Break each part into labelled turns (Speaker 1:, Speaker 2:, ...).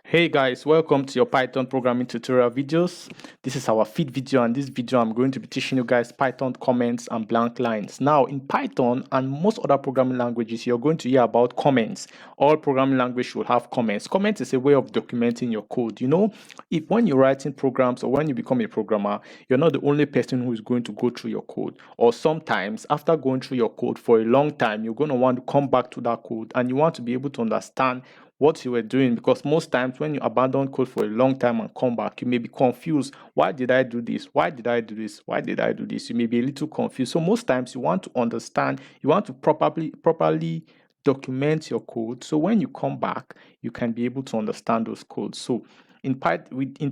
Speaker 1: Hey guys, welcome to your Python programming tutorial videos. This is our fifth video, and this video I'm going to be teaching you guys Python comments and blank lines. Now in Python and most other programming languages, you're going to hear about comments. All programming languages should have comments. Comments is a way of documenting your code. You know, if when you're writing programs or when you become a programmer, you're not the only person who is going to go through your code. Or sometimes after going through your code for a long time, you're going to want to come back to that code and you want to be able to understand what you were doing, because most times when you abandon code for a long time and come back, you may be confused. Why did I do this? Why did I do this? Why did I do this? You may be a little confused. So most times you want to understand, you want to properly document your code, so when you come back you can be able to understand those codes. So in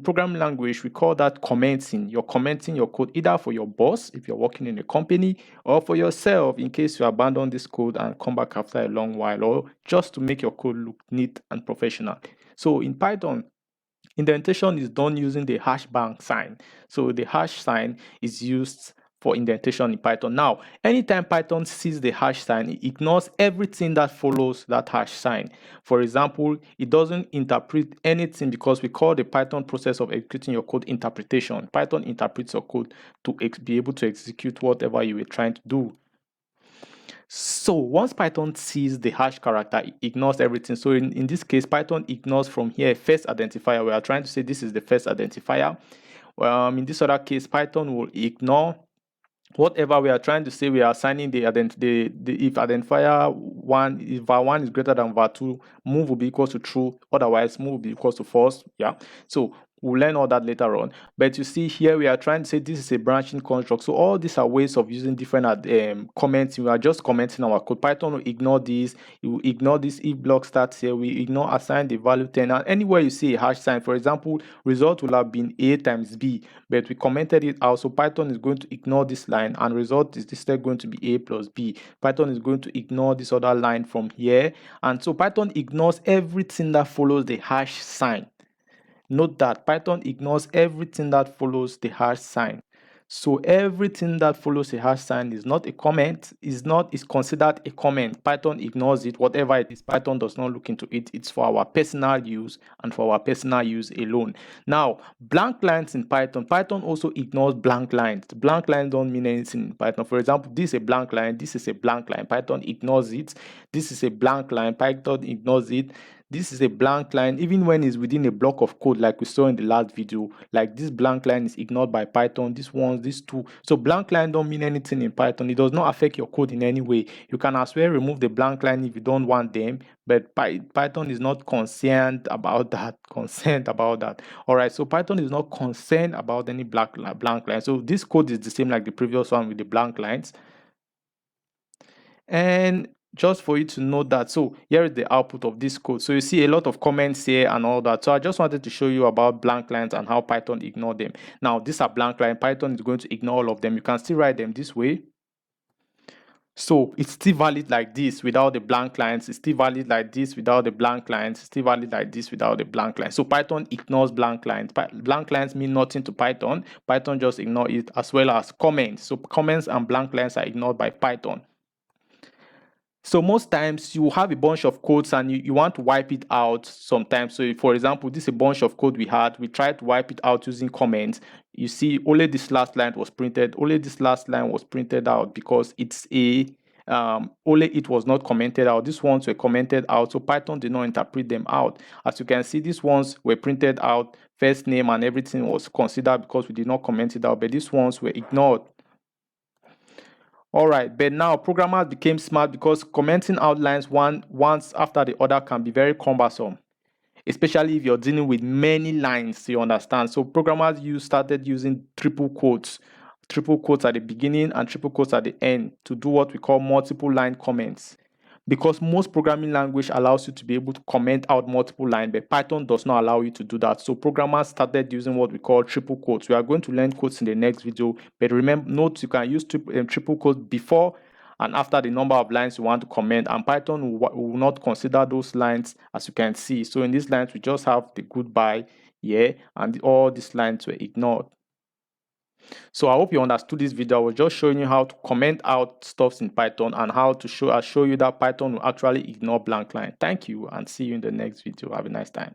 Speaker 1: programming language, we call that commenting. You're commenting your code either for your boss if you're working in a company, or for yourself in case you abandon this code and come back after a long while, or just to make your code look neat and professional. So in Python, indentation is done using the hash bang sign. So the hash sign is used for indentation in Python. Now, anytime Python sees the hash sign, it ignores everything that follows that hash sign. For example, it doesn't interpret anything, because we call the Python process of executing your code interpretation. Python interprets your code to be able to execute whatever you were trying to do. So once Python sees the hash character, it ignores everything. So in this case, Python ignores from here first identifier. We are trying to say this is the first identifier. In this other case, Python will ignore whatever we are trying to say. We are assigning the if identifier one, if var1 is greater than var2, move will be equal to true, otherwise move will be equal to false. Yeah, so we'll learn all that later on. But you see here, we are trying to say this is a branching construct. So all these are ways of using different comments. We are just commenting our code. Python will ignore this. You will ignore this if block starts here. We ignore assign the value 10. And anywhere you see a hash sign, for example, result will have been a times b, but we commented it out. So Python is going to ignore this line, and result is instead going to be a plus b. Python is going to ignore this other line from here. And so Python ignores everything that follows the hash sign. Note that Python ignores everything that follows the hash sign. So everything that follows a hash sign is not a comment, is considered a comment. Python ignores it. Whatever it is, Python does not look into it. It's for our personal use and for our personal use alone. Now, blank lines in Python. Python also ignores blank lines. Blank lines don't mean anything in Python. For example, this is a blank line, this is a blank line. Python ignores it. This is a blank line. Python ignores it. This is a blank line, even when it's within a block of code, like we saw in the last video. Like this blank line is ignored by Python, this one, this two. So blank line don't mean anything in Python. It does not affect your code in any way. You can as well remove the blank line if you don't want them, but Python is not concerned about that. All right, so Python is not concerned about any blank line. So this code is the same like the previous one with the blank lines. And just for you to know that, so here is the output of this code. So you see a lot of comments here and all that. So I just wanted to show you about blank lines and how Python ignore them. Now these are blank lines. Python is going to ignore all of them. You can still write them this way. So it's still valid like this without the blank lines. It's still valid like this without the blank lines. It's still valid like this without the blank lines. So Python ignores blank lines. Blank lines mean nothing to Python. Python just ignore it, as well as comments. So comments and blank lines are ignored by Python. So most times you have a bunch of codes and you want to wipe it out sometimes. So for example, this is a bunch of code we had. We tried to wipe it out using comments. You see only this last line was printed. Only this last line was printed out because it's a only it was not commented out. These ones were commented out, so Python did not interpret them out. As you can see, these ones were printed out, first name and everything was considered because we did not comment it out, but these ones were ignored. All right, but now programmers became smart, because commenting outlines once after the other can be very cumbersome, especially if you're dealing with many lines, you understand. So programmers started using triple quotes at the beginning and triple quotes at the end to do what we call multiple line comments. Because most programming language allows you to be able to comment out multiple lines, but Python does not allow you to do that. So programmers started using what we call triple quotes. We are going to learn quotes in the next video, but remember, note you can use triple quotes before and after the number of lines you want to comment, and Python will not consider those lines, as you can see. So in these lines, we just have the goodbye here, and all these lines were ignored. So I hope you understood this video. I was just showing you how to comment out stuffs in Python and how to show you that Python will actually ignore blank line. Thank you, and see you in the next video. Have a nice time.